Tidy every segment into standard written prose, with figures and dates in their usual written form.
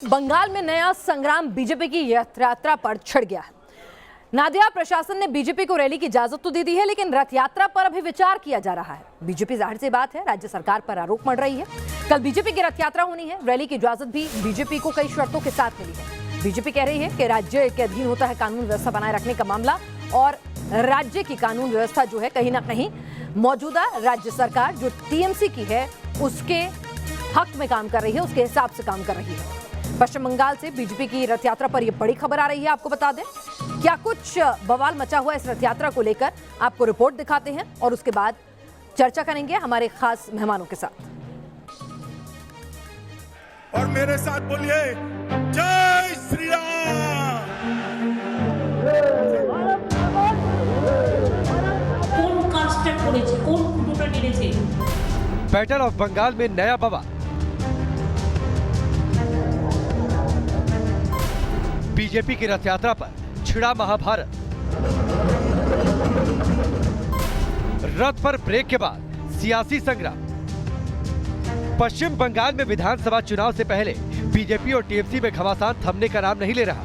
बंगाल में नया संग्राम बीजेपी की यात्रा पर छिड़ गया है। नादिया प्रशासन ने बीजेपी को रैली की इजाजत तो दे दी है, लेकिन रथ यात्रा पर अभी विचार किया जा रहा है। बीजेपी जाहिर सी बात है राज्य सरकार पर आरोप मढ़ रही है। कल बीजेपी की रथ यात्रा होनी है। रैली की इजाजत भी बीजेपी को कई शर्तों के साथ मिली है। बीजेपी कह रही है कि राज्य के अधीन होता है कानून व्यवस्था बनाए रखने का मामला, और राज्य की कानून व्यवस्था जो है कहीं ना कहीं मौजूदा राज्य सरकार जो टीएमसी की है उसके हक में काम कर रही है, उसके हिसाब से काम कर रही है। पश्चिम बंगाल से बीजेपी की रथ यात्रा पर यह बड़ी खबर आ रही है। आपको बता दें क्या कुछ बवाल मचा हुआ इस रथ यात्रा को लेकर, आपको रिपोर्ट दिखाते हैं और उसके बाद चर्चा करेंगे हमारे खास मेहमानों के साथ। और मेरे साथ बोलिए जय श्री राम। कौन कांस्टेंट করেছে কোন ফুটোটা নেড়েছে। बैटल ऑफ बंगाल में नया बवाल। बीजेपी की रथ यात्रा पर छिड़ा महाभारत। रथ पर ब्रेक के बाद सियासी संग्राम। पश्चिम बंगाल में विधानसभा चुनाव से पहले बीजेपी और टीएमसी में घमासान थमने का नाम नहीं ले रहा।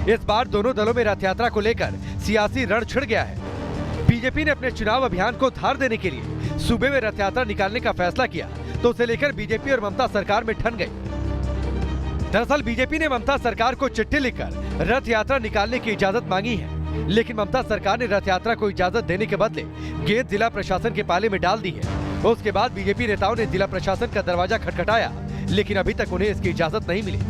इस बार दोनों दलों में रथ यात्रा को लेकर सियासी रण छिड़ गया है। बीजेपी ने अपने चुनाव अभियान को धार देने के लिए सूबे में रथ यात्रा निकालने का फैसला किया, तो उसे लेकर बीजेपी और ममता सरकार में ठन गई। दरअसल बीजेपी ने ममता सरकार को चिट्ठी लिखकर रथ यात्रा निकालने की इजाजत मांगी है, लेकिन ममता सरकार ने रथ यात्रा को इजाजत देने के बदले गेंद जिला प्रशासन के पाले में डाल दी है। उसके बाद बीजेपी नेताओं ने जिला प्रशासन का दरवाजा खटखटाया, लेकिन अभी तक उन्हें इसकी इजाजत नहीं मिली।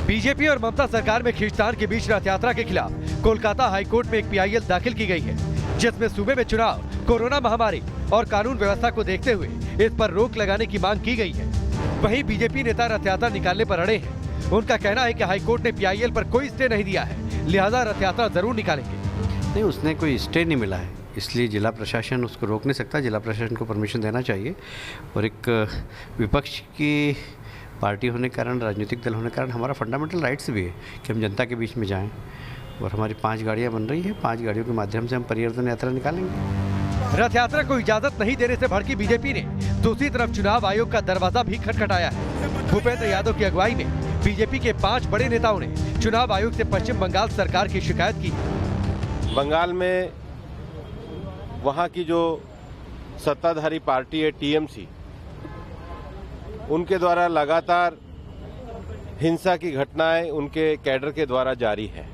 बीजेपी और ममता सरकार में खींचतान के बीच रथ यात्रा के खिलाफ कोलकाता हाईकोर्ट में एक पीआईएल दाखिल की गई है, जिसमें सूबे में चुनाव, कोरोना महामारी और कानून व्यवस्था को देखते हुए इस पर रोक लगाने की मांग की गई है। वहीं बीजेपी नेता रथ यात्रा निकालने पर अड़े हैं। उनका कहना है कि हाईकोर्ट ने पीआईएल पर कोई स्टे नहीं दिया है, लिहाजा रथ यात्रा जरूर निकालेंगे। नहीं, उसने कोई स्टे नहीं मिला है, इसलिए जिला प्रशासन उसको रोक नहीं सकता। जिला प्रशासन को परमिशन देना चाहिए। और एक विपक्ष की पार्टी होने के कारण, राजनीतिक दल होने के कारण हमारा फंडामेंटल राइट्स भी है कि हम जनता के बीच में जाएं। और हमारी 5 गाड़ियां बन रही हैं, 5 गाड़ियों के माध्यम से हम परिवर्तन यात्रा निकालेंगे। रथ यात्रा को इजाजत नहीं देने से भड़की बीजेपी ने दूसरी तरफ चुनाव आयोग का दरवाजा भी खटखटाया है। भूपेंद्र यादव की अगुवाई में बीजेपी के 5 बड़े नेताओं ने चुनाव आयोग से पश्चिम बंगाल सरकार की शिकायत की। बंगाल में वहां की जो सत्ताधारी पार्टी है टीएमसी, उनके द्वारा लगातार हिंसा की घटनाएं उनके कैडर के द्वारा जारी है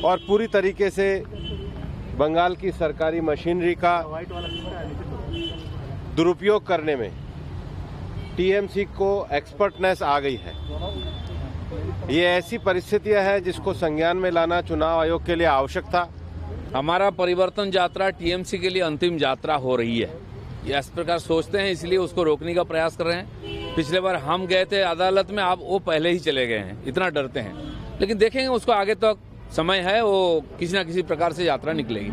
और पूरी तरीके से बंगाल की सरकारी मशीनरी का दुरुपयोग करने में टीएमसी को एक्सपर्टनेस आ गई है। ये ऐसी परिस्थितियां हैं जिसको संज्ञान में लाना चुनाव आयोग के लिए आवश्यक था। हमारा परिवर्तन यात्रा टीएमसी के लिए अंतिम यात्रा हो रही है, ये इस प्रकार सोचते हैं, इसलिए उसको रोकने का प्रयास कर रहे हैं। पिछले बार हम गए थे अदालत में, अब वो पहले ही चले गए हैं, इतना डरते हैं। लेकिन देखेंगे, उसको आगे तक समय है, वो किसी न किसी प्रकार से यात्रा निकलेगी।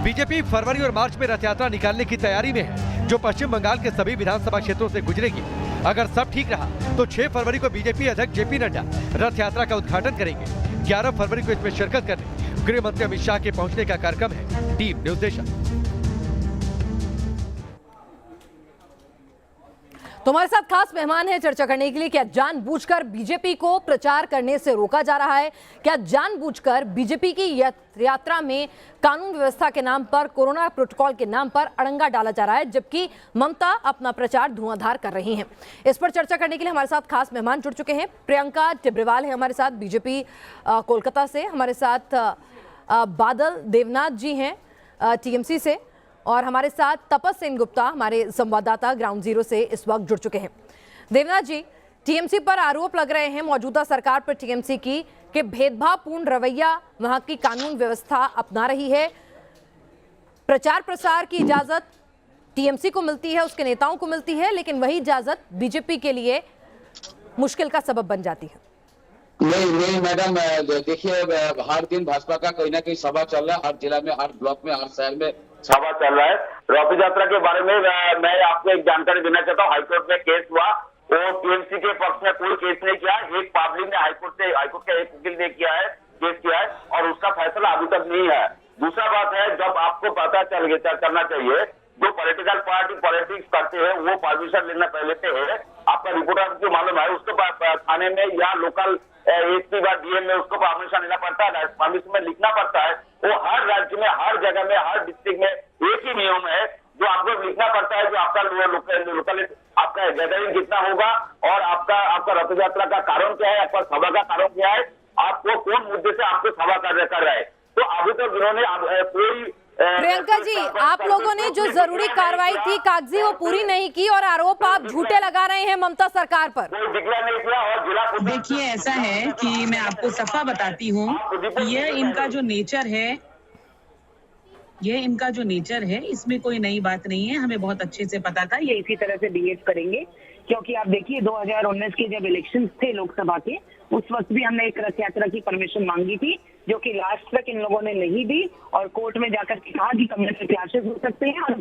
बीजेपी फरवरी और मार्च में रथ यात्रा निकालने की तैयारी में है, जो पश्चिम बंगाल के सभी विधानसभा क्षेत्रों से गुजरेगी। अगर सब ठीक रहा तो 6 फरवरी को बीजेपी अध्यक्ष जेपी नड्डा रथ यात्रा का उद्घाटन करेंगे। 11 फरवरी को इसमें शिरकत करने गृह मंत्री अमित शाह के पहुंचने का कार्यक्रम है। Team news nation. तो हमारे साथ खास मेहमान है चर्चा करने के लिए। क्या जानबूझकर बीजेपी को प्रचार करने से रोका जा रहा है? क्या जानबूझकर बीजेपी की यात्रा में कानून व्यवस्था के नाम पर, कोरोना प्रोटोकॉल के नाम पर अड़ंगा डाला जा रहा है, जबकि ममता अपना प्रचार धुआंधार कर रही हैं? इस पर चर्चा करने के लिए हमारे साथ खास मेहमान जुड़ चुके हैं। प्रियंका टिब्रेवाल है हमारे साथ, बीजेपी कोलकाता से। हमारे साथ बादल देवनाथ जी हैं टीएमसी से, और हमारे साथ तपस सेन गुप्ता हमारे संवाददाता ग्राउंड जीरो से इस वक्त जुड़ चुके हैं। देवनाथ जी, टीएमसी पर आरोप लग रहे हैं, मौजूदा सरकार पर टीएमसी की, कि भेदभावपूर्ण रवैया वहां की कानून व्यवस्था अपना रही है। प्रचार प्रसार की इजाजत टीएमसी को मिलती है, उसके नेताओं को मिलती है, लेकिन वही इजाजत बीजेपी के लिए मुश्किल का सबब बन जाती है। नहीं मैडम, देखिए हर दिन भाजपा का कहीं ना कहीं सभा चल रहा है, हर जिला में, हर ब्लॉक में, हर शहर में सभा चल रहा है। रथ यात्रा के बारे में मैं आपको एक जानकारी देना चाहता हूँ। हाईकोर्ट में केस हुआ, वो टीएमसी के पक्ष में कोई केस नहीं किया। एक पब्लिक ने हाईकोर्ट का एक वकील ने किया है, केस किया है, और उसका फैसला अभी तक नहीं है। दूसरा बात है, जब आपको पता करना चाहिए, जो पॉलिटिकल पार्टी पॉलिटिक्स करते हैं वो परमिशन लेना पहले से है आपका रिपोर्टर जो मालूम है उसको थाने में या लोकल एसपी व डीएम में उसको परमिशन लेना पड़ता है, परमिशन में लिखना पड़ता है। वो हर राज्य में, हर जगह में, हर डिस्ट्रिक्ट में एक ही नियम है जो आपको लिखना पड़ता है, जो आपका लोकल आपका गैदरिंग कितना होगा और आपका रथ यात्रा का कारण क्या है, आपका सभा का कारण क्या है, आपको कौन मुद्दे से आपको सभा कर रहा है। तो अभी तक इन्होंने कोई प्रियंका जी, आप लोगों ने जो जरूरी कार्रवाई थी कागजी वो पूरी नहीं की और आरोप आप झूठे लगा रहे हैं ममता सरकार पर। कोई डिक्लेयर नहीं किया और जिला देखिए, ऐसा है कि मैं आपको सफा बताती हूँ, ये इनका जो नेचर है, इसमें कोई नई बात नहीं है। हमें बहुत अच्छे से पता था ये इसी तरह से बिहेव करेंगे, क्योंकि आप देखिए 2019 के जब इलेक्शंस थे लोकसभा के, उस वक्त भी हमने एक रथ यात्रा की परमिशन मांगी थी, जो कि लास्ट तक इन लोगों ने नहीं दी और कोर्ट में जाकर के कहा कि कम्युनिटी क्लैशेस हो सकते हैं और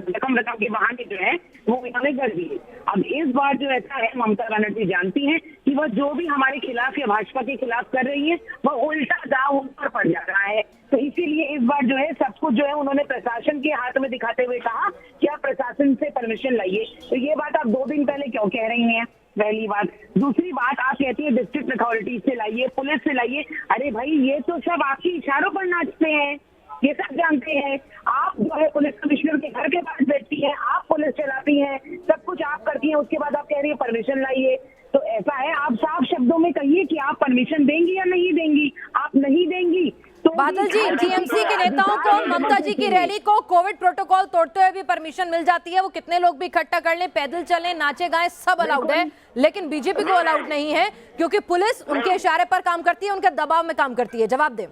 रकम के बहाने जो है वो इन्होंने कर दिए। अब इस बार जो ऐसा है, ममता बनर्जी जानती हैं कि वह जो भी हमारे खिलाफ या भाजपा के खिलाफ कर रही है वह उल्टा दाव उन पर पड़ जा रहा है। तो इसीलिए इस बार जो है सब कुछ जो है उन्होंने प्रशासन के हाथ में दिखाते हुए कहा कि आप प्रशासन से परमिशन लाइए। तो ये बात आप 2 दिन पहले क्यों कह रही हैं, पहली बात। दूसरी बात, आप कहती है डिस्ट्रिक्ट अथॉरिटी से लाइए, पुलिस से लाइए। अरे भाई, ये तो सब आपके इशारों पर नाचते हैं, ये सब जानते हैं। आप जो है पुलिस कमिश्नर के घर के पास बैठती हैं, आप पुलिस चलाती हैं, सब कुछ आप करती हैं, उसके बाद आप कह रही है परमिशन लाइए। तो ऐसा है, आप साफ शब्दों में कहिए कि आप परमिशन देंगी या नहीं देंगी। आप नहीं देंगी तो बादल जी, टीएमसी के नेताओं को ममता जी की रैली को कोविड प्रोटोकॉल तोड़ते हुए भी परमिशन मिल जाती है, वो कितने लोग भी इकट्ठा कर लें, पैदल चलें, नाचे गाएं, सब अलाउड है, लेकिन बीजेपी को अलाउड नहीं है क्योंकि पुलिस उनके इशारे पर काम करती है, उनके दबाव में काम करती है। जवाब दें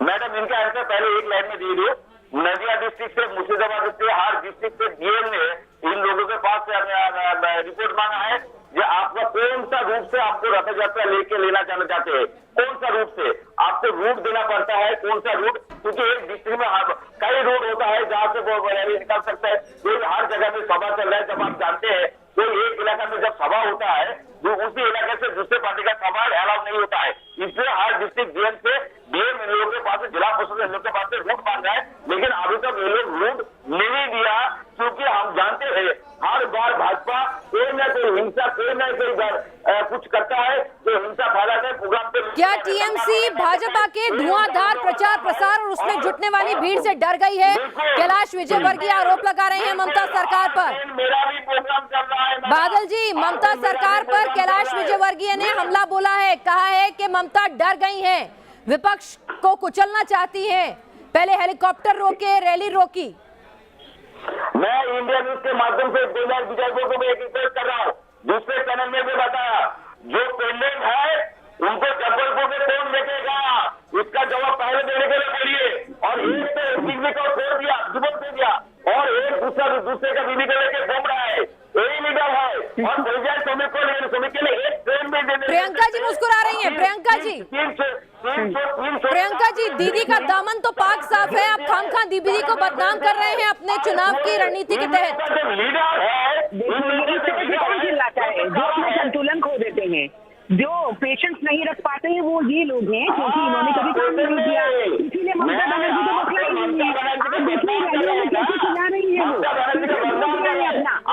मैडम। इनका आंसर पहले एक लाइन में दे दो। नदिया डिस्ट्रिक्ट से, मुर्शिदाबाद से, हर डिस्ट्रिक्ट से डीएम ने इन लोगों के पास रिपोर्ट मांगा है कि आपका कौन सा रूप से आपको रथ यात्रा लेके लेना जाना चाहते हैं, कौन सा रूट से आपको रूट देना पड़ता है, कौन सा रूट, क्योंकि एक डिस्ट्रिक्ट में कई रोड होता है जहाँ से वो रैली निकाल सकता है। कोई हर जगह में सभा चल रहा है, जब आप जानते हैं कोई एक इलाका में जब सभा होता है जो उसी इलाके से दूसरे पार्टी का सभा अलाउ नहीं होता है। इसलिए हर डिस्ट्रिक्ट डीएम से डीएम इन लोगों के पास, जिला परिषद इन लोगों के पास से रूट मांग रहा है, लेकिन अभी तक ये लोग रूट नहीं दिया, क्योंकि हम जानते हैं हर बार भाजपा कोई ना कोई हिंसा, कोई ना कोई कुछ करता है जो हिंसा फैलाते हैं प्रोग्राम पे। क्या टीएमसी भाजपा के धुआंधार प्रचार प्रसार और उसमें जुटने वाली भीड़ से डर गई है? कैलाश विजयवर्गीय आरोप लगा रहे हैं ममता सरकार पर। मेरा भी प्रोग्राम चल रहा है बादल जी, ममता सरकार पर कैलाश विजयवर्गीय ने हमला बोला है, कहा है कि ममता डर गई हैं, विपक्ष को कुचलना चाहती हैं, पहले हेलीकॉप्टर रोके, रैली रोकी। मैं इंडिया न्यूज के माध्यम से कैलाश विजयवर्गीय को एक रिक्वेस्ट कर रहा हूँ, दूसरे चैनल में भी बताया, जो पेंडेंट है उनको जबलपुर में कौन लेकेगा, इसका जवाब पहले देने के लिए बोलिए। और एक तो बीवी को छोड़ दिया, जुबल दे दिया, और एक दूसरे का बीवी को लेकर घूम रहा है, यही लीडर है। और श्रमिक के लिए एक ट्रेन में दे। प्रियंका जी मुस्कुरा रही हैं। प्रियंका जी, दीदी का दामन तो पाक साफ है, आप खामखा दीदी को बदनाम कर रहे हैं अपने चुनाव की रणनीति के तहत। लीडर है जो अपने संतुलन खो देते हैं, जो पेशेंस नहीं रख पाते हैं, वो ये लोग हैं, क्योंकि इन्होंने कभी काम नहीं किया, इसीलिए ममता बनर्जी को मसला ही नहीं है। आप देखिए रैलियों में कैसे चिल्ला रही है वो,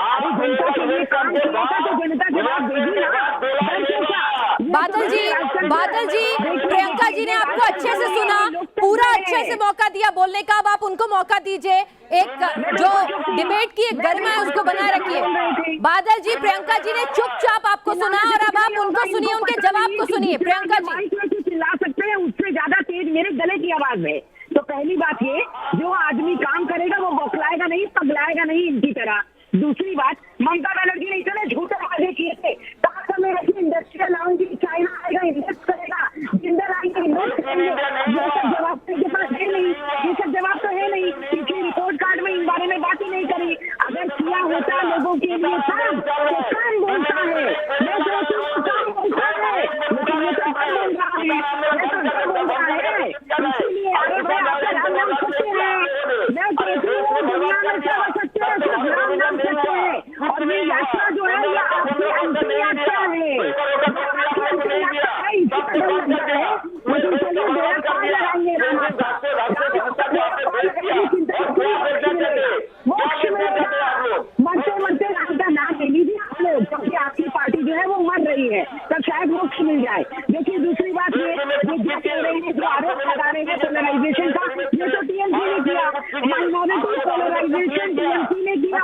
अपना जनता के लिए काम किया था तो जनता जवाब देगी ना। बादल जी, प्रियंका जी ने आपको अच्छे से सुना, पूरा अच्छे से मौका दिया बोलने का, अब आप उनको मौका दीजिए, एक जो डिबेट की एक गरिमा है उसको बनाए रखिए। बादल जी, प्रियंका जी ने चुपचाप आपको सुना और अब आप उनको सुनिए, उनके जवाब को सुनिए। प्रियंका जी चिल्ला सकते हैं, उससे ज्यादा तेज मेरे गले की आवाज है। तो पहली बात ये, जो आदमी काम करेगा वो बौखलाएगा नहीं, पगलाएगा नहीं इनकी तरह। दूसरी बात, ममता बनर्जी ने इतने झूठे वादे किए थे, कहा में रखी इंडस्ट्रियल लाएंगे, चाइना आएगा इन्वेस्ट करेगा, जिंदल आएंगे इन्वेस्ट करेंगे, ये सब जवाब के पास है नहीं, ये सब जवाब तो है नहीं, क्योंकि रिपोर्ट कार्ड में इन बारे में बात ही नहीं करी। अगर किया होता लोगों के लिए काम, तो काम बोलता है, मैं कहती हूँ काम बोलता है, लेकिन ये तो काम बोल रहा है, ये तो काम बोलता है। इसीलिए अरे भाई आपका राम नाम सत्य है, मैं कहती हूँ दुनिया में सब सत्य है, सिर्फ राम नाम सत्य है। और ये यात्रा जो है ये आपकी अंतिम यात्रा है, रही है, तब शायद मोक्ष मिल जाए। देखिए दूसरी बात ये जो कह रहे हैं, जो आरोप लगा रहे हैं पोलराइजेशन का, ये तो टीएमसी ने किया, माइनॉरिटी पोलराइजेशन टीएमसी ने किया।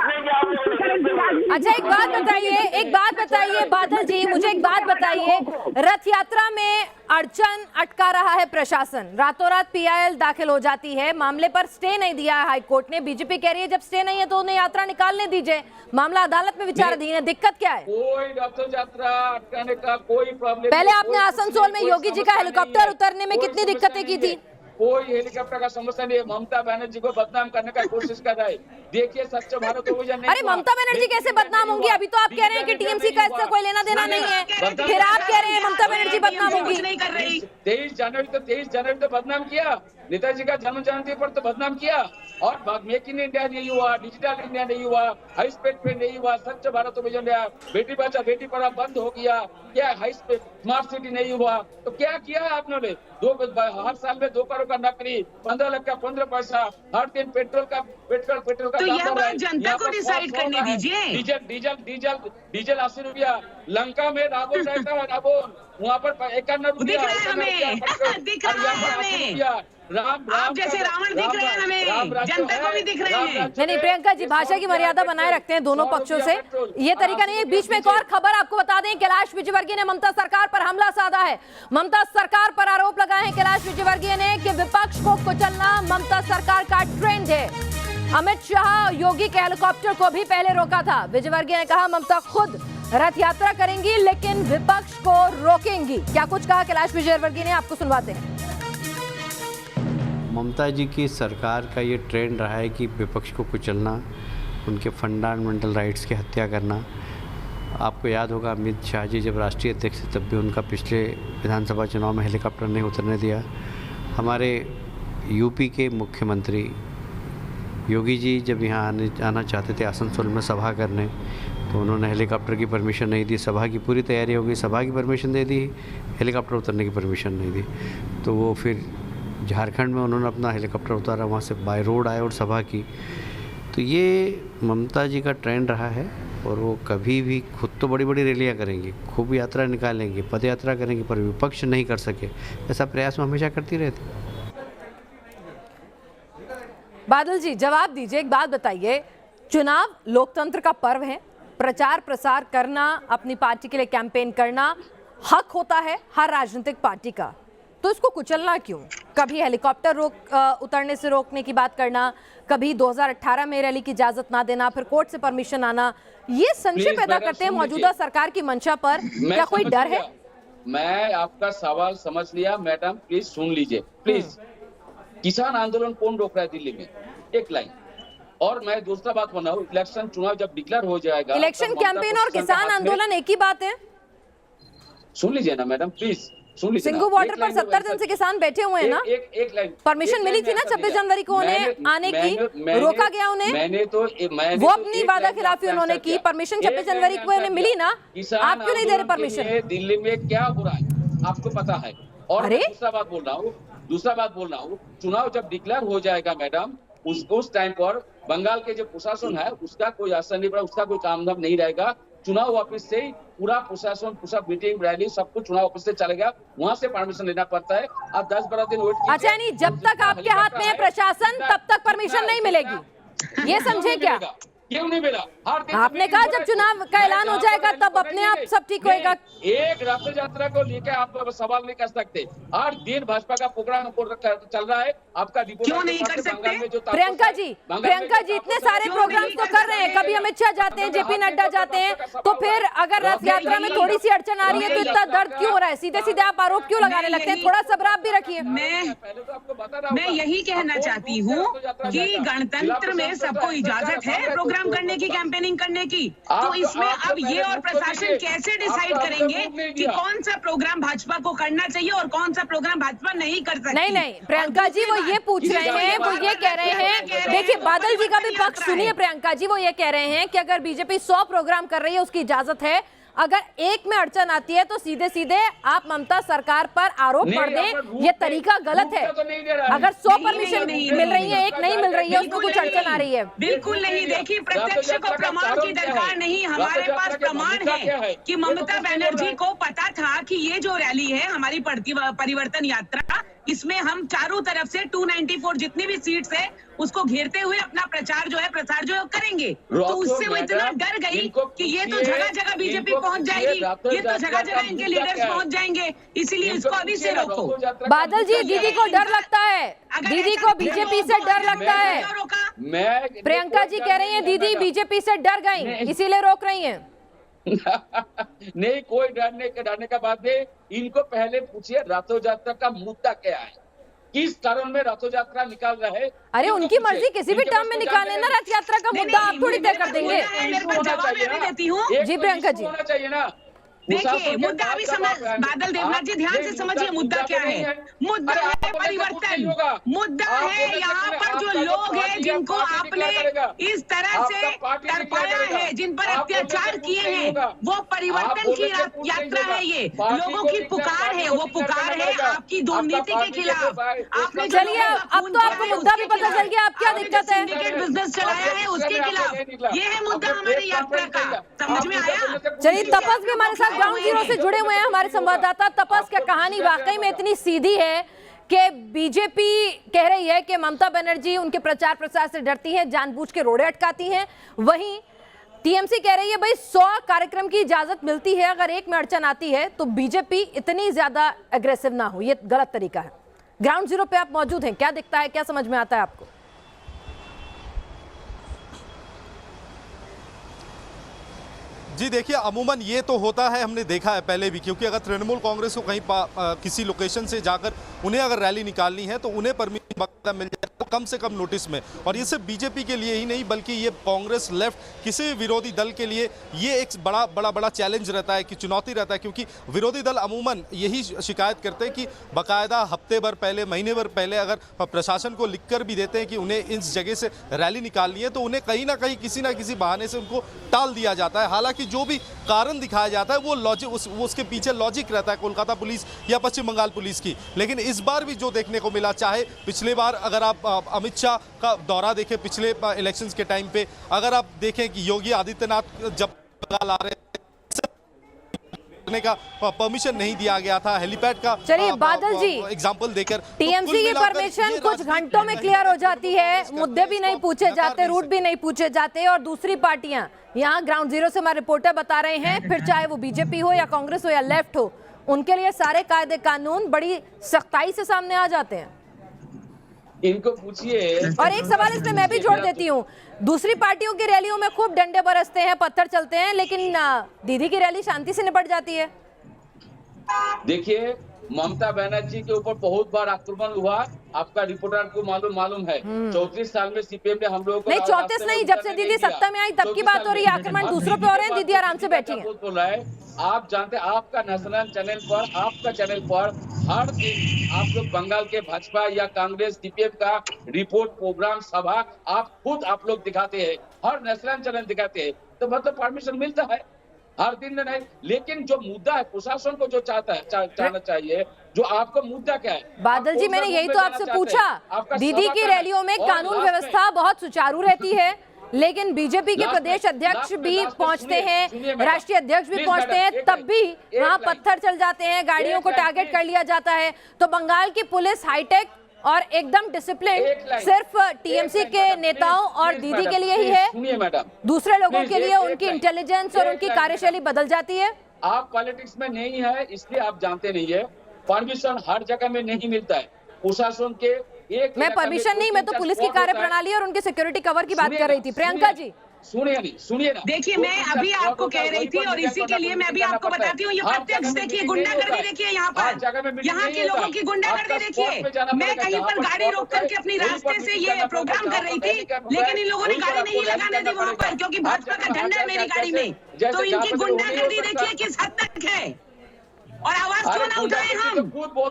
अच्छा एक बात बताइए बादल जी, मुझे एक बात बताइए, रथ यात्रा में अड़चन अटका रहा है प्रशासन, रातों रात पीआईएल दाखिल हो जाती है, मामले पर स्टे नहीं दिया है हाईकोर्ट ने। बीजेपी कह रही है जब स्टे नहीं है तो उन्हें यात्रा निकालने दीजिए, मामला अदालत में विचाराधीन है, दिक्कत क्या है? कोई रथ यात्रा अटकाने का कोई प्रॉब्लम। पहले आपने आसनसोल में योगी जी का हेलीकॉप्टर उतरने में कितनी दिक्कतें की थी? कोई हेलीकॉप्टर का समस्या नहीं है। ममता बनर्जी को बदनाम करने का कोशिश कर रहा है। देखिए स्वच्छ भारत अभियान नहीं। अरे ममता बनर्जी कैसे बदनाम होंगी? अभी तो आप कह रहे हैं कि टीएमसी का इससे कोई लेना देना नहीं है, फिर आप कह रहे हैं ममता बनर्जी बदनाम होंगी। 23 जनवरी तो बदनाम किया, नेताजी का जन्म जयंती पर तो बदनाम किया, और मेक इन इंडिया नहीं हुआ, डिजिटल इंडिया नहीं हुआ, हाई स्पीड ट्रेन नहीं हुआ, स्वच्छ भारत अभियान, बेटी बचाओ बेटी पढ़ाओ बंद हो गया, क्या हाई स्पीड स्मार्ट सिटी नहीं हुआ, तो क्या किया आपने? हर साल में 2 करोड़ का नौकरी, 15 लाख का 15 पैसा, हर दिन पेट्रोल का तो यह बात जनता को डिसाइड करने दीजिए। डीजल 80 रुपया, लंका में रावण रहता है, रावण वहाँ पर 51 रुपया दिख रहा है हमें। आप जैसे रावण दिख रहे हैं हमें, जनता को भी दिख रहे हैं। नहीं प्रियंका जी, भाषा की मर्यादा बनाए रखते हैं दोनों पक्षों से, ये तरीका नहीं है। बीच में एक और खबर आपको बता दें, कैलाश विजयवर्गीय ने ममता सरकार पर हमला साधा है। ममता सरकार पर आरोप लगाए हैं कैलाश विजयवर्गीय ने कि विपक्ष को कुचलना ममता सरकार का ट्रेंड है। अमित शाह योगी के हेलीकॉप्टर को भी पहले रोका था। विजयवर्गीय ने कहा ममता खुद रथ यात्रा करेंगी लेकिन विपक्ष को रोकेंगी। क्या कुछ कहा कैलाश विजयवर्गीय ने, आपको सुनवाते हैं। ममता जी की सरकार का ये ट्रेंड रहा है कि विपक्ष को कुचलना, उनके फंडामेंटल राइट्स की हत्या करना। आपको याद होगा अमित शाह जी जब राष्ट्रीय अध्यक्ष थे तब भी उनका पिछले विधानसभा चुनाव में हेलीकॉप्टर नहीं उतरने दिया। हमारे यूपी के मुख्यमंत्री योगी जी जब यहाँ आना चाहते थे आसनसोल में सभा करने, तो उन्होंने हेलीकॉप्टर की परमिशन नहीं दी। सभा की पूरी तैयारी हो गई, सभा की परमिशन दे दी, हेलीकॉप्टर उतरने की परमिशन नहीं दी। तो वो फिर झारखंड में उन्होंने अपना हेलीकॉप्टर उतारा, वहाँ से बाय रोड आए और सभा की। तो ये ममता जी का ट्रेंड रहा है, और वो कभी भी खुद तो बड़ी बड़ी रैलियाँ करेंगी, खूब यात्रा निकालेंगे, पद यात्रा करेंगे, पर विपक्ष नहीं कर सके, ऐसा प्रयास वो हमेशा करती रहती। बादल जी जवाब दीजिए, एक बात बताइए, चुनाव लोकतंत्र का पर्व है, प्रचार प्रसार करना, अपनी पार्टी के लिए कैंपेन करना हक होता है हर राजनीतिक पार्टी का, तो इसको कुचलना क्यों? कभी हेलीकॉप्टर उतरने से रोकने की बात करना, कभी 2018 में रैली की इजाजत ना देना, फिर कोर्ट से परमिशन आना, ये संशय पैदा करते हैं मौजूदा सरकार की मंशा पर। क्या कोई डर है? मैं आपका सवाल समझ लिया मैडम, प्लीज सुन लीजिए प्लीज। किसान आंदोलन कौन रोक रहा है दिल्ली में? एक लाइन। और मैं दूसरा बात बनाऊं, इलेक्शन चुनाव जब डिक्लेयर हो जाएगा, इलेक्शन कैंपेन और किसान आंदोलन एक ही बात है। सुन लीजिए ना मैडम, प्लीज सुन लीजिए। सिंगू बॉर्डर पर 70 दिन से किसान बैठे हुए हैं ना। एक लाइन परमिशन मिली थी ना 26 जनवरी को उन्हें आने की, रोका गया उन्हें। वो अपनी वादा खिलाफी उन्होंने की, परमिशन 26 जनवरी को उन्हें मिली ना, आप क्यों नहीं दे रहे परमिशन? दिल्ली में क्या हो रहा है आपको पता है। और दूसरा बात बोल रहा हूँ, चुनाव जब डिक्लेयर हो जाएगा मैडम, उस टाइम पर बंगाल के जो प्रशासन है उसका कोई असर नहीं पड़ा, उसका कोई काम धाम नहीं रहेगा। चुनाव ऑफिस से ही पूरा प्रशासन, पूरा मीटिंग रैली सब कुछ चुनाव ऑफिस से चलेगा, वहाँ से परमिशन लेना पड़ता है। आप 10-12 दिन वेट कीजिए। अच्छा, नहीं जब तक आपके हाथ में है प्रशासन तब तक परमिशन नहीं मिलेगी, ये समझे क्या? क्यों नहीं मिला? आपने कहा जब चुनाव का ऐलान हो जाएगा तब अपने आप सब ठीक होएगा। एक रथ यात्रा को लेकर आप सवाल नहीं कर सकते। हर दिन भाजपा का प्रोग्राम चल रहा है, आपका क्यों नहीं कर सकते? प्रियंका जी इतने सारे प्रोग्राम्स तो कर रहे हैं, कभी अमित शाह जाते हैं, जेपी नड्डा जाते हैं, तो फिर अगर रथ यात्रा में थोड़ी सी अड़चन आ रही है तो इतना दर्द क्यों हो रहा है? सीधे सीधे आप आरोप क्यों लगाने लगते हैं? थोड़ा सब्र आप भी रखिए। मैं यही कहना चाहती हूँ कि गणतंत्र में सबको इजाजत है प्रोग्राम करने की, कैंपेनिंग करने की, तो इसमें अब ये और प्रशासन कैसे डिसाइड करेंगे कि कौन सा प्रोग्राम भाजपा को करना चाहिए और कौन सा प्रोग्राम भाजपा नहीं कर सकती? नहीं प्रियंका जी वो ये पूछ रहे हैं, वो ये कह रहे हैं, देखिए बादल जी का भी पक्ष सुनिए। प्रियंका जी वो ये कह रहे हैं कि अगर बीजेपी 100 प्रोग्राम कर रही है उसकी इजाजत है, अगर एक में अड़चन आती है तो सीधे सीधे आप ममता सरकार पर आरोप कर दें, ये तरीका गलत है। अगर 100 परमिशन मिल रही है, एक नहीं मिल रही है, उसमें कुछ अड़चन आ रही है। बिल्कुल नहीं। देखिए, प्रत्यक्ष को प्रमाण की दरकार नहीं, हमारे पास प्रमाण है कि ममता बनर्जी को पता था कि ये जो रैली है हमारी परिवर्तन यात्रा, इसमें हम चारों तरफ से 294 जितनी भी सीट्स है उसको घेरते हुए अपना प्रचार जो है प्रसार जो है करेंगे। तो उससे वो इतना डर गई कि ये तो जगह जगह बीजेपी पहुंच जाएगी, ये तो जगह जगह इनके लीडर्स पहुंच जाएंगे, इसीलिए इसको अभी से रोको। बादल जी, दीदी को डर लगता है, दीदी को बीजेपी से डर लगता है। प्रियंका जी कह रही है दीदी बीजेपी से डर गई, इसीलिए रोक रही है। नहीं, कोई डरने का बात नहीं। इनको पहले पूछिए रथो यात्रा का मुद्दा क्या है, किस कारण में रथो यात्रा निकाल रहे हैं। अरे उनकी मर्जी, किसी भी टर्म में निकालने ना रथ यात्रा का मुद्दा, आप थोड़ी तय कर देंगे। जी प्रियंका जी, होना चाहिए ना। देखिए, मुद्दा अभी समझ, बादल देवनाथ जी ध्यान से समझिए मुद्दा क्या है। मुद्दा है परिवर्तन, मुद्दा है यहाँ पर जो लोग हैं जिनको आपने इस तरह से तड़पाया है, जिन पर अत्याचार किए हैं, वो परिवर्तन की यात्रा है। ये लोगों की पुकार है, वो पुकार है आपकी दुर्नीति के खिलाफ। आपने चलिए अब तो आपको मुद्दा भी पता चल गया, आप क्या दिक्कत है। सिंडिकेट बिजनेस चलाया है उसके खिलाफ, ये है मुद्दा हमारी यात्रा का। समझ में आया? चलिए, तपस भी हमारे साथ ग्राउंड जीरो से जुड़े हुए हैं हमारे संवाददाता। तपस, क्या कहानी वाकई में इतनी सीधी है कि बीजेपी कह रही है कि ममता बनर्जी उनके प्रचार प्रसार से डरती हैं, जानबूझ के रोड़े अटकाती हैं, वहीं टीएमसी कह रही है भाई 100 कार्यक्रम की इजाजत मिलती है, अगर एक में अड़चन आती है तो बीजेपी इतनी ज्यादा एग्रेसिव ना हो, ये गलत तरीका है। ग्राउंड जीरो पे आप मौजूद हैं, क्या दिखता है, क्या समझ में आता है आपको? जी देखिए, अमूमन ये तो होता है, हमने देखा है पहले भी, क्योंकि अगर तृणमूल कांग्रेस को कहीं किसी लोकेशन से जाकर उन्हें अगर रैली निकालनी है तो उन्हें परमिशन मिल जाए तो कम से कम नोटिस में। और ये सिर्फ बीजेपी के लिए ही नहीं बल्कि ये कांग्रेस, लेफ्ट, किसी भी विरोधी दल के लिए ये एक बड़ा चैलेंज रहता है, कि चुनौती रहता है, क्योंकि विरोधी दल अमूमन यही शिकायत करते हैं कि बाकायदा हफ्ते भर पहले, महीने भर पहले अगर प्रशासन को लिखकर भी देते हैं कि उन्हें इस जगह से रैली निकालनी है तो उन्हें कहीं ना कहीं किसी ना किसी बहाने से उनको टाल दिया जाता है। हालांकि जो भी कारण दिखाया जाता है वो लॉजिक, उसके पीछे लॉजिक रहता है कोलकाता पुलिस या पश्चिम बंगाल पुलिस की। लेकिन इस बार भी जो देखने को मिला, चाहे पिछले बार अगर आप अमित शाह का दौरा देखें पिछले इलेक्शंस के टाइम पे, अगर आप देखें कि योगी आदित्यनाथ जब बंगाल आ रहे का परमिशन नहीं दिया गया था, हेलीपैड का चलिए बादल जी एग्जांपल देकर टीएमसी की परमिशन कुछ घंटों में क्लियर हो जाती है, मुद्दे भी नहीं पूछे जाते, रूट भी नहीं पूछे जाते, और दूसरी पार्टियां यहाँ ग्राउंड जीरो से हमारे रिपोर्टर बता रहे हैं, फिर चाहे वो बीजेपी हो या कांग्रेस हो या लेफ्ट हो, उनके लिए सारे कायदे कानून बड़ी सख्ताई से सामने आ जाते हैं। इनको पूछिए। और एक सवाल इसमें मैं भी जोड़ देती हूँ, दूसरी पार्टियों की रैलियों में खूब डंडे बरसते हैं, पत्थर चलते हैं, लेकिन दीदी की रैली शांति से निपट जाती है। देखिए, ममता बनर्जी के ऊपर बहुत बार आक्रमण हुआ, आपका रिपोर्टर को मालूम है। 34 साल में सीपीएम ने हम लोगों को नहीं, 34 नहीं, जब से दीदी सत्ता में आई तब की बात हो रही है, आक्रमण दूसरों पे हो रहे हैं, दीदी आराम से बैठी है। आप जानते हैं, आपका नेशनल चैनल पर, आपका चैनल पर हर दिन आप लोग बंगाल के भाजपा या कांग्रेस सीपीएम का रिपोर्ट, प्रोग्राम, सभा आप लोग दिखाते हैं, हर नेशनल चैनल दिखाते हैं, तो मतलब परमिशन मिलता है हर दिन नहीं। लेकिन जो मुद्दा है, प्रशासन को जो चाहना चाहिए, जो आपका मुद्दा क्या है? बादल जी, मैंने यही तो आपसे पूछा, दीदी की रैलियों में कानून व्यवस्था बहुत सुचारू रहती है, लेकिन बीजेपी के प्रदेश अध्यक्ष भी पहुंचते हैं, राष्ट्रीय अध्यक्ष भी पहुंचते हैं, तब भी वहां पत्थर चल जाते हैं, गाड़ियों को टारगेट कर लिया जाता है। तो बंगाल की पुलिस हाईटेक और एकदम डिसिप्लिन सिर्फ टीएमसी के नेताओं और दीदी के लिए ही है, दूसरे लोगों के लिए उनकी इंटेलिजेंस और उनकी कार्यशैली बदल जाती है। आप पॉलिटिक्स में नहीं है इसलिए आप जानते नहीं है, परमिशन हर जगह में नहीं मिलता है। प्रशासन के मैं परमिशन नहीं, मैं तो पुलिस की कार्यप्रणाली और उनके सिक्योरिटी कवर की बात कर रही थी। प्रियंका जी सुनिए ना। देखिए, मैं अभी आपको कह रही थी और इसी के लिए मैं अभी आपको बताती हूँ, ये प्रत्यक्ष देखिए, गुंडागर्दी देखिए, यहाँ पर यहाँ के लोगों की गुंडागर्दी देखिए। मैं कहीं पर गाड़ी रोक करके अपनी रास्ते से ये प्रोग्राम कर रही थी, लेकिन इन लोगों ने गाड़ी नहीं लगाने दी वहाँ पर, क्योंकि भाजपा का झंडा है मेरी गाड़ी में। तो इनकी गुंडागर्दी देखिए किस हद तक है। और आवाज क्यों ना उठाएं हम?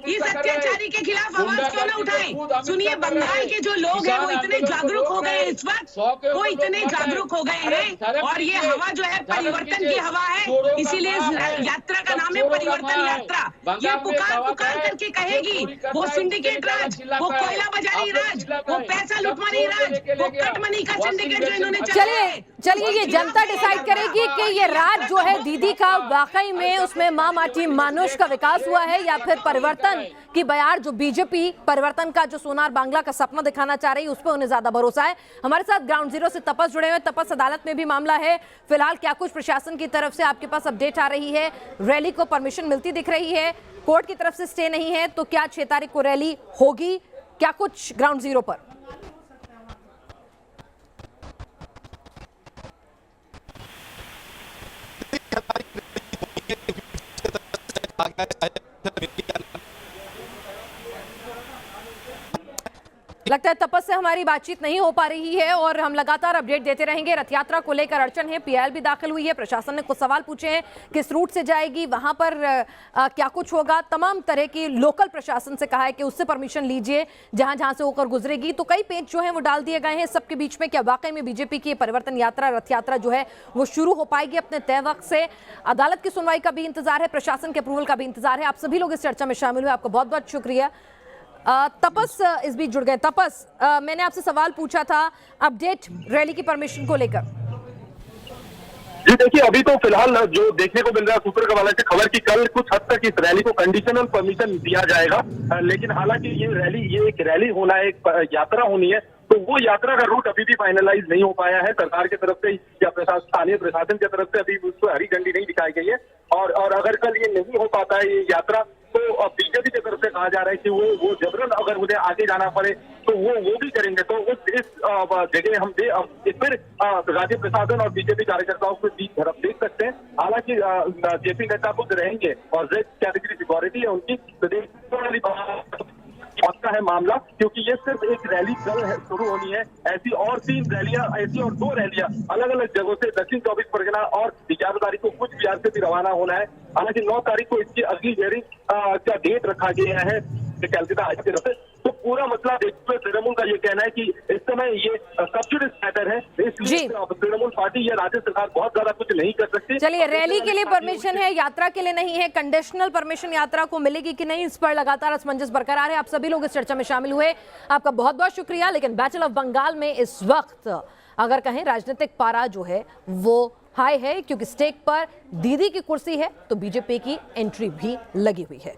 इस अत्याचारी के खिलाफ आवाज क्यों ना उठाएं? सुनिए, बंगाल के जो लोग हैं वो इतने जागरूक हो गए इस वक्त, वो इतने जागरूक हो गए हैं, और ये हवा जो है परिवर्तन की हवा है, इसीलिए इस यात्रा का नाम है परिवर्तन यात्रा। ये पुकार पुकार करके कहेगी वो सिंडिकेट राज, वो कोयला बाजारी राज, वो पैसा लुटमारी राज, वो कट मनी का सिंडिकेट जो इन्होंने चलिए ये जनता डिसाइड करेगी कि ये राज जो है दीदी का वाकई में उसमें माँ माटी मानुष का विकास हुआ है, या फिर परिवर्तन की बयार जो बीजेपी परिवर्तन का जो सोनार बांग्ला का सपना दिखाना चाह रही है उस पर उन्हें ज्यादा भरोसा है। हमारे साथ ग्राउंड जीरो से तपस जुड़े हुए। तपस, अदालत में भी मामला है फिलहाल, क्या कुछ प्रशासन की तरफ से आपके पास अपडेट आ रही है? रैली को परमिशन मिलती दिख रही है, कोर्ट की तरफ से स्टे नहीं है, तो क्या 6 तारीख को रैली होगी? क्या कुछ ग्राउंड जीरो पर? लगता है तपस से हमारी बातचीत नहीं हो पा रही है और हम लगातार अपडेट देते रहेंगे। रथ यात्रा को लेकर अड़चन है, पीआईएल भी दाखिल हुई है, प्रशासन ने कुछ सवाल पूछे हैं, किस रूट से जाएगी, वहां पर क्या कुछ होगा, तमाम तरह की लोकल प्रशासन से कहा है कि उससे परमिशन लीजिए जहां जहां से होकर गुजरेगी। तो कई पेच जो है वो डाल दिए गए हैं सबके बीच में। क्या वाकई में बीजेपी की परिवर्तन यात्रा, रथ यात्रा जो है वो शुरू हो पाएगी अपने तय वक्त से? अदालत की सुनवाई का भी इंतजार है, प्रशासन के अप्रूवल का भी इंतजार है। आप सभी लोग इस चर्चा में शामिल हुए, आपका बहुत बहुत शुक्रिया। तपस इस बीच जुड़ गए। तपस, मैंने आपसे सवाल पूछा था अपडेट रैली की परमिशन को लेकर। जी देखिए, अभी तो फिलहाल जो देखने को मिल रहा है सूत्रों के हवाले से खबर की कल कुछ हद तक इस रैली को कंडीशनल परमिशन दिया जाएगा, लेकिन हालांकि ये एक रैली होना है, एक यात्रा होनी है, तो वो यात्रा का रूट अभी भी फाइनलाइज नहीं हो पाया है सरकार की तरफ से या स्थानीय प्रशासन की तरफ से अभी उसको हरी झंडी नहीं दिखाई गई है। और अगर कल ये नहीं हो पाता है ये यात्रा, तो बीजेपी की तरफ से कहा जा रहा है कि वो जबरन अगर उन्हें आगे जाना पड़े तो वो भी करेंगे। तो इस जगह हम फिर राज्य प्रशासन और बीजेपी कार्यकर्ताओं के बीच झड़प देख सकते हैं। हालांकि जेपी नड्डा खुद रहेंगे और रेड कैटेगरी सिक्योरिटी है उनकी, प्रदेश पक्का है मामला, क्योंकि ये सिर्फ एक रैली कल शुरू होनी है। ऐसी और 2 रैलियां अलग अलग जगहों से दक्षिण 24 परगना और 11 तारीख को कुछ बिहार से भी रवाना होना है। हालांकि 9 तारीख को इसकी अगली हियरिंग का डेट रखा गया है कैलकाटा हाई की तरफ से। तो पूरा मसला देखते हुए तृणमूल का ये कहना है कि इस समय ये सब्सिडाइज मैटर है, इसलिए तृणमूल पार्टी या राज्य सरकार बहुत ज्यादा कुछ नहीं कर सकती। चलिए, रैली के लिए परमिशन है, यात्रा के लिए नहीं है। कंडीशनल परमिशन यात्रा को मिलेगी कि नहीं, इस पर लगातार असमंजस बरकरार है। आप सभी लोग इस चर्चा में शामिल हुए, आपका बहुत बहुत शुक्रिया। लेकिन बैटल ऑफ बंगाल में इस वक्त अगर कहें राजनीतिक पारा जो है वो हाई है, क्योंकि स्टेक पर दीदी की कुर्सी है तो बीजेपी की एंट्री भी लगी हुई है।